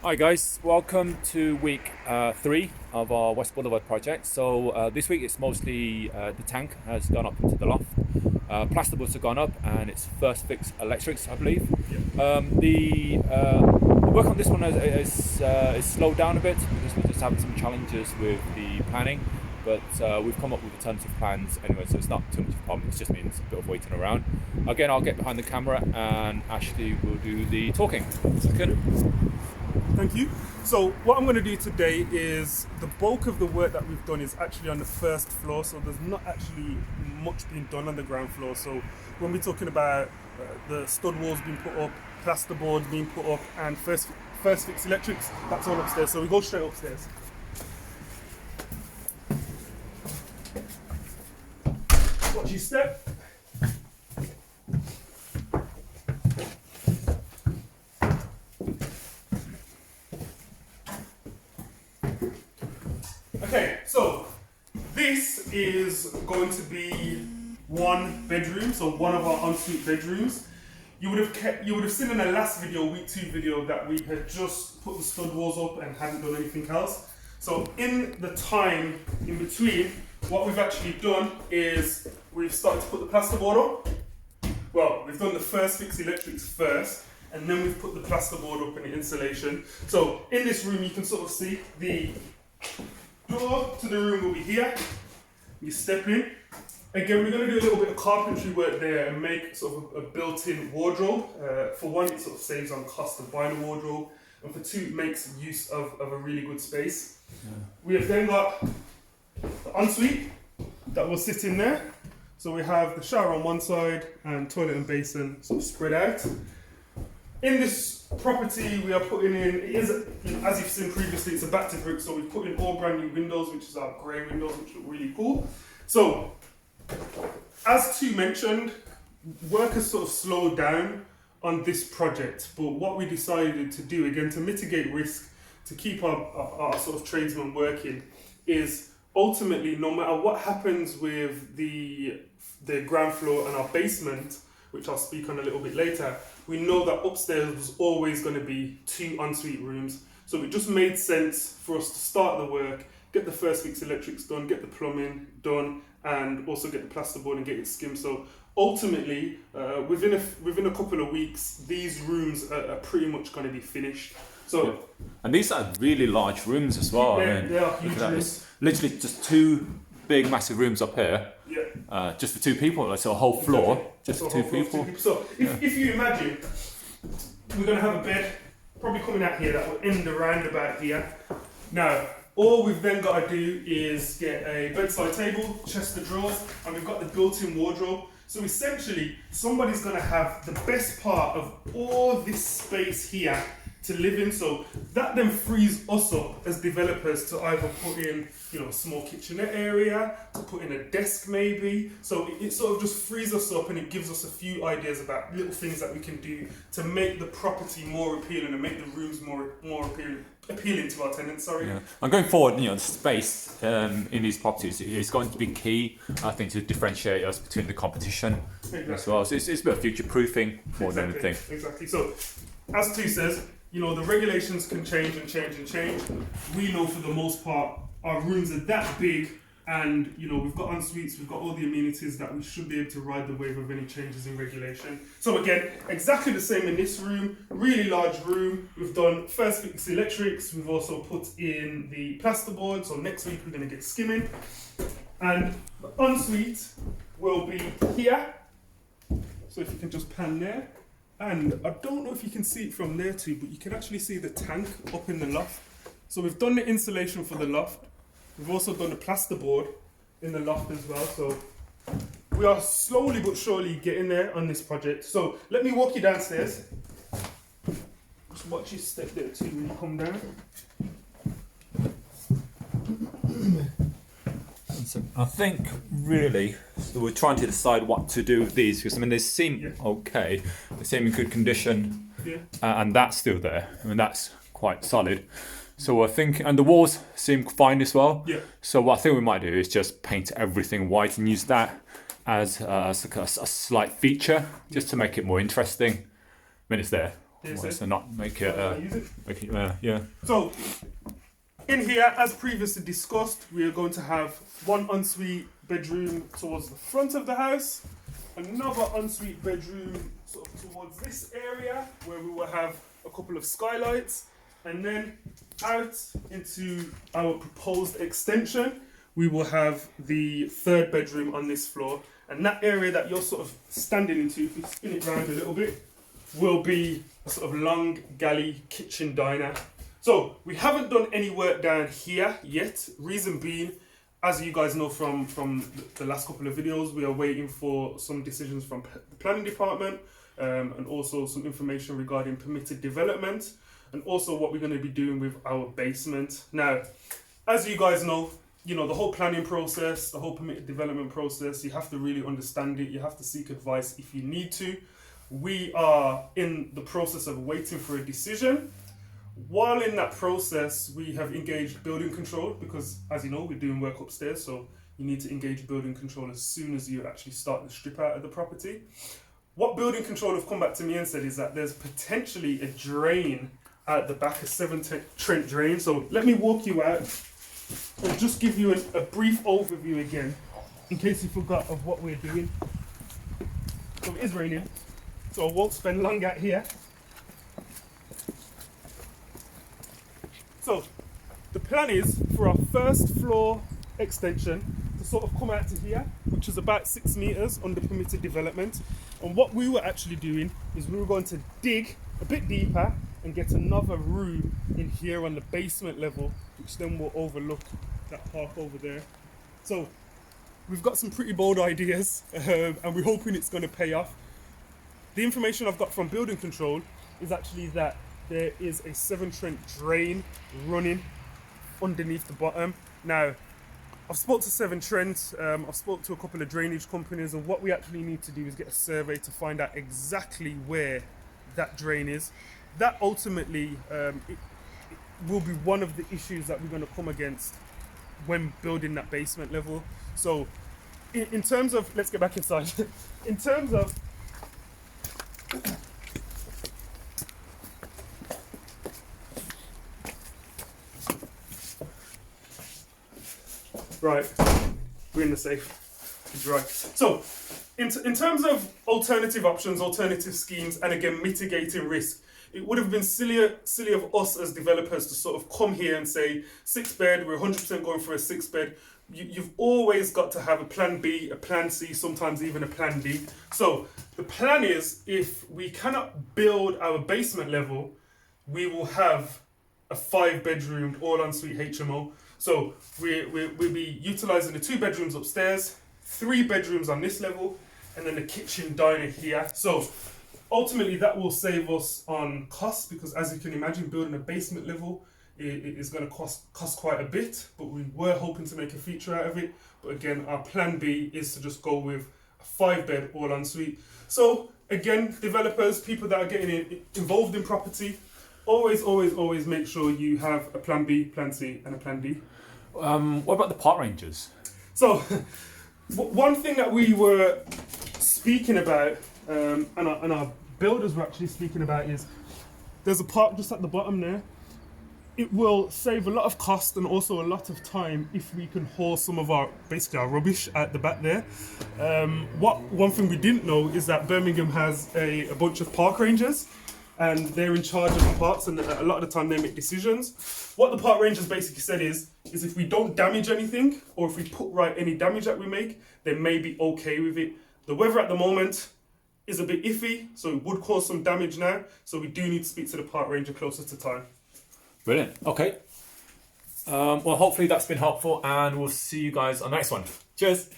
Hi guys, welcome to week 3 of our West Bld project. So this week it's mostly the tank has gone up into the loft, plasterboards have gone up, and it's first fix electrics, I believe. The work on this one is slowed down a bit because we're just having some challenges with the planning, but we've come up with alternative plans anyway, so it's not too much of a problem. It just means a bit of waiting around. Again, I'll get behind the camera and Ashley will do the talking. Thank you. So what I'm going to do today is the bulk of the work that we've done is actually on the first floor, so there's not actually much being done on the ground floor. So when we're talking about the stud walls being put up, plasterboard being put up, and first fix electrics, that's all upstairs. So we go straight upstairs. Watch your step. Okay, so this is going to be one bedroom, so one of our ensuite bedrooms. You would have seen in the last video, week 2 video, that we had just put the stud walls up and hadn't done anything else. So in the time in between, what we've actually done is we've started to put the plasterboard up. Well, we've done the first fix electrics first, and then we've put the plasterboard up and the insulation. So in this room, you can sort of see the door to the room will be here. You step in. Again, we're going to do a little bit of carpentry work there and make sort of a built-in wardrobe. For one, it sort of saves on cost of buying a wardrobe, and for two, it makes use of a really good space. We have then got the ensuite that will sit in there. So we have the shower on one side and toilet and basin sort of spread out. In this property, we are putting in, it is, as you've seen previously, it's a back to brick, so we've put in all brand new windows, which is our grey windows, which look really cool. So, as Tu mentioned, work has sort of slowed down on this project, but what we decided to do, again, to mitigate risk, to keep our sort of tradesmen working, is ultimately, no matter what happens with the ground floor and our basement, which I'll speak on a little bit later, we know that upstairs was always going to be 2 ensuite rooms. So it just made sense for us to start the work, get the first fix electrics done, get the plumbing done, and also get the plasterboard and get it skimmed. So ultimately, within a couple of weeks, these rooms are pretty much going to be finished. So, yeah. And these are really large rooms as well. They are huge rooms. Literally just 2 big massive rooms up here. Yeah. Just for 2 people, like, so a whole floor, just for 2 people. So if you imagine, we're going to have a bed probably coming out here that will end around about here. Now, all we've then got to do is get a bedside table, chest of drawers, and we've got the built-in wardrobe. So essentially, somebody's going to have the best part of all this space here to live in. So that then frees us up as developers to either put in, a small kitchenette area, to put in a desk maybe. So it sort of just frees us up, and it gives us a few ideas about little things that we can do to make the property more appealing and make the rooms more appealing to our tenants. Yeah. And going forward, the space in these properties is going to be key, I think, to differentiate us between the competition as well. So it's a bit of future proofing more than anything. Exactly. So as Tu says, the regulations can change and change and change. We know for the most part our rooms are that big, and we've got en-suites, we've got all the amenities that we should be able to ride the wave of any changes in regulation. So again, exactly the same in this room, really large room. We've done first fix electrics, we've also put in the plasterboard, so next week we're going to get skimming. And the en-suite will be here. So if you can just pan there. And I don't know if you can see it from there too, but you can actually see the tank up in the loft. So we've done the insulation for the loft. We've also done the plasterboard in the loft as well. So we are slowly but surely getting there on this project. So let me walk you downstairs. Just watch your step there too when you come down. So I think really, so we're trying to decide what to do with these, because they seem okay, they seem in good condition, and that's still there. That's quite solid. So I think, and the walls seem fine as well. Yeah. So what I think we might do is just paint everything white and use that as like a slight feature, just to make it more interesting. It's there. to not make it, yeah. So, in here, as previously discussed, we are going to have one ensuite bedroom towards the front of the house, another ensuite bedroom sort of towards this area where we will have a couple of skylights, and then out into our proposed extension, we will have the third bedroom on this floor, and that area that you're sort of standing into, if you spin it round a little bit, will be a sort of long galley kitchen diner. So we haven't done any work down here yet. Reason being, as you guys know from the last couple of videos, we are waiting for some decisions from the planning department, and also some information regarding permitted development, and also what we're going to be doing with our basement. Now, as you guys know, the whole planning process, the whole permitted development process, you have to really understand it. You have to seek advice if you need to. We are in the process of waiting for a decision. While in that process, we have engaged building control because, as you know, we're doing work upstairs, so you need to engage building control as soon as you actually start the strip out of the property. What building control have come back to me and said is that there's potentially a drain at the back, a 7 Trent drain. So let me walk you out and just give you a brief overview again, in case you forgot of what we're doing. So it is raining, so I won't spend long out here. So the plan is for our first floor extension to sort of come out to here, which is about 6 meters under permitted development. And what we were actually doing is we were going to dig a bit deeper and get another room in here on the basement level, which then will overlook that park over there. So we've got some pretty bold ideas, and we're hoping it's going to pay off. The information I've got from building control is actually that there is a 7 Trent drain running underneath the bottom. Now, I've spoke to 7 Trent, I've spoke to a couple of drainage companies, and what we actually need to do is get a survey to find out exactly where that drain is. That ultimately it will be one of the issues that we're going to come against when building that basement level. So in terms of, let's get back inside. In terms of right, we're in the safe. It's right. So in terms of alternative options, alternative schemes, and again mitigating risk, it would have been silly of us as developers to sort of come here and say 6 bed, we're 100% going for a 6 bed. You've always got to have a plan B, a plan C, sometimes even a plan D. So the plan is, if we cannot build our basement level, we will have a 5 bedroom all ensuite HMO. So we'll be utilising the 2 bedrooms upstairs, 3 bedrooms on this level, and then the kitchen diner here. So ultimately that will save us on costs, because as you can imagine, building a basement level is going to cost quite a bit, but we were hoping to make a feature out of it. But again, our plan B is to just go with a 5 bed all ensuite. So again, developers, people that are getting involved in property, always make sure you have a plan B, plan C, and a plan D. What about the park rangers? So one thing that we were speaking about, and our builders were actually speaking about, is there's a park just at the bottom there. It will save a lot of cost and also a lot of time if we can haul some of our rubbish at the back there. One thing we didn't know is that Birmingham has a bunch of park rangers, and they're in charge of the parks, and a lot of the time they make decisions. What the park rangers basically said is if we don't damage anything, or if we put right any damage that we make, they may be okay with it. The weather at the moment is a bit iffy, so it would cause some damage now, so we do need to speak to the park ranger closer to time. Brilliant. Okay. Well, hopefully that's been helpful, and we'll see you guys on the next one. Cheers.